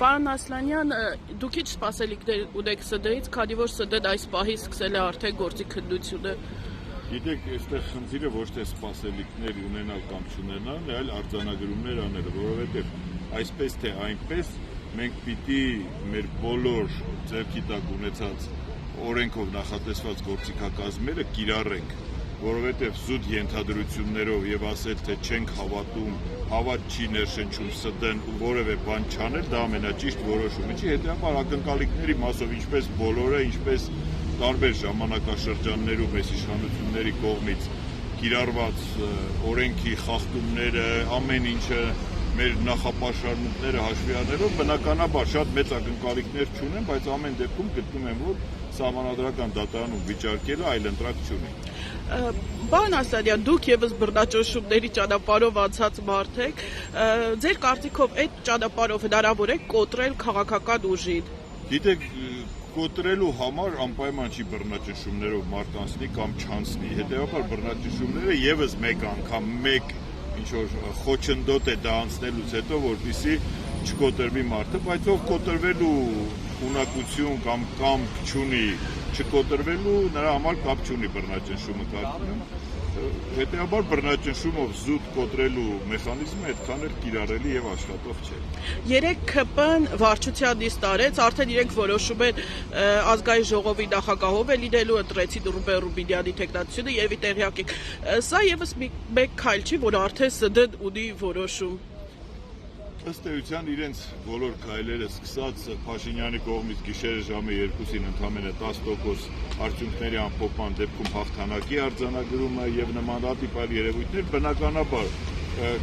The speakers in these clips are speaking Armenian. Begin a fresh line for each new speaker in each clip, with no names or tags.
Պարոն Ասլանյան, դուք ինչ սպասելիքներ ունեք ՍԴ-ից, քանի որ ՍԴ-ն այս պահին սկսել է արդեն գործի քննությունը։
Գիտեք, այստեղ խնդիրը ոչ թե սպասելիքներ ունենալ կամ չունենալ, այլ արձանագրումներ անելը, որովհետև այսպես թե այնպես մենք պիտի մեր բոլոր ձեռքի տակ ունեցած օրենքով նախատեսված գործիքակազմերը կիրառենք, որովհետև զուտ ենթադրություններով եւ ասել թե չենք հավատում, հավատ չի ներշնչում ՍԴ-ն ու որևէ բան չանել, դա ամենաճիշտ որոշումը չի, հետեւաբար ակնկալիքների մասով ինչպես բոլորը, ինչպես տարբեր ժամանակաշրջաններում այս իշխանությունների կողմից կիրառված օրենքի խախտումները, ամեն ինչը մեր նախապաշարմունքները հաշվի առնելով բնականաբար շատ մեծ ակնկալիքներ չունեմ, բայց ամեն դեպքում գտնում եմ, որ սահմանադրական դատարանում վիճարկելը այլընտրակ չունի։
Պարոն Ասլանյան, դուք եւս բռնաճնշումների ճանապարհով անցած մարդ եք, ձեր կարծիքով այդ ճանապարհով հնարավոր է կոտրել քաղաքական ուժին։
Գիտեք, կոտրելու համար անպայման չի բռնաճնշումներով մարդ անցնի կամ չանցնի, հետեւաբար բռնաճնշումները եւս մեկ անգամ մեկ ինչ-որ խոչընդոտ է դա անցնելուց հետո, որպեսզի չկոտրվի մարդը, բայց ով կոտրվելու ունակություն կամ կամք չունի չկոտրվելու, նրա համար կապ չունի բռնաճնշումը կարծում եմ, հետեւաբար բռնաճնշումով զուտ կոտրելու մեխանիզմը այդքան էլ կիրառելի եւ աշխատող չէ։
Երեք ՔՊ-ն վարչության նիստ արեց, արդեն իրենք որոշում են ազգային ժողովի նախագահով է լինելու, ընտրեցին Ռուբեն Ռուբինյանի թեկնածությունը եւ տեղյակ եք։ Սա եւս մեկ քայլ չի, որ արդեն ՍԴ-ն ունի որոշում։
Ըստ էության իրենց բոլոր քայլերը սկսած Փաշինյանի կողմից գիշերը ժամը 2-ին ընդամենը 10% արդյունքների ամփոփման դեպքում հաղթանակի արձանագրումը եւ նմանատիպ այլ երևույթներ բնականաբար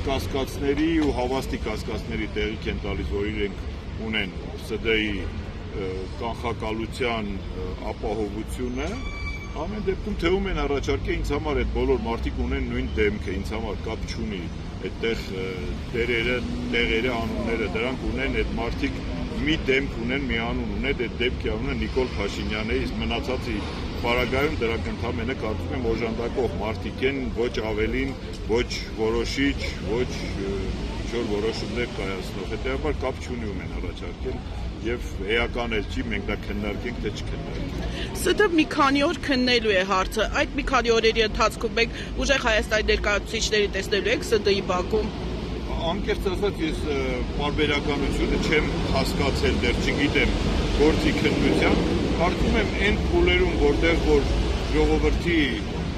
կասկածների ու հավաստի կասկածների տեղիք են տալիս, որ իրենք ունեն ՍԴ-ի կանխակալության ապահովությունը, ամեն դեպքում թվում են առաջարկել ինձ համար այդ բոլոր մարդիկ ունեն նույն դեմքը, ինձ համար կապ չունի այդտեղ տեղերը, անունները, դրանք ունեն այդ մարդիկ մի դեմք ունեն, մի անուն ունեն, այդ դեպքի անունը Նիկոլ Փաշինյանն է, իսկ մնացածի պարագայում դրանք ընդամենը կարծում եմ օժանդակող մարդիկ են, ոչ ավելին, ոչ որոշիչ, ոչ ինչ-որ որոշումներ կայացնող, հետեւաբար կապ չունի ում են առաջարկել եւ էական էլ չի, մենք դա քննարկենք, թե չքննարկենք։
ՍԴ մի քանի օր քննելու է հարցը, այդ մի քանի օրերի ընթացքում մենք ուժեղ Հայաստանի ներկայացուցիչների տեսնելու ենք ՍԴ-ի բակում։
Անկեղծ ասած ես պարբերականությունը չեմ հասկացել, դեռ չգիտեմ գործի քննության, կարծում եմ այն փուլերում, որտեղ որ ժողովրդի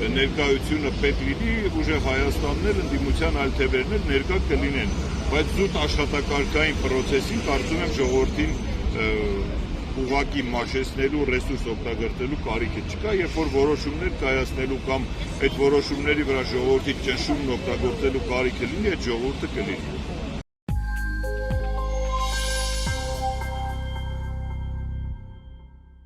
ներկայությունը պետք լինի, ուժեղ Հայաստանն էլ ընդդիմության այլ թևերն էլ ներկա կլինեն, բայց զուտ աշխատակարգային process-ին կարծում եմ ժողովրդին ուղղակի մաշեցնելու, ռեսուրս օգտագործելու կարիքը չկա, երբ որ որոշումներ կայացնելու կամ այդ որոշումների վրա ժողովրդի ճնշումն օգտագործելու կարիքը լինի, այդ ժողովուրդը կլինի։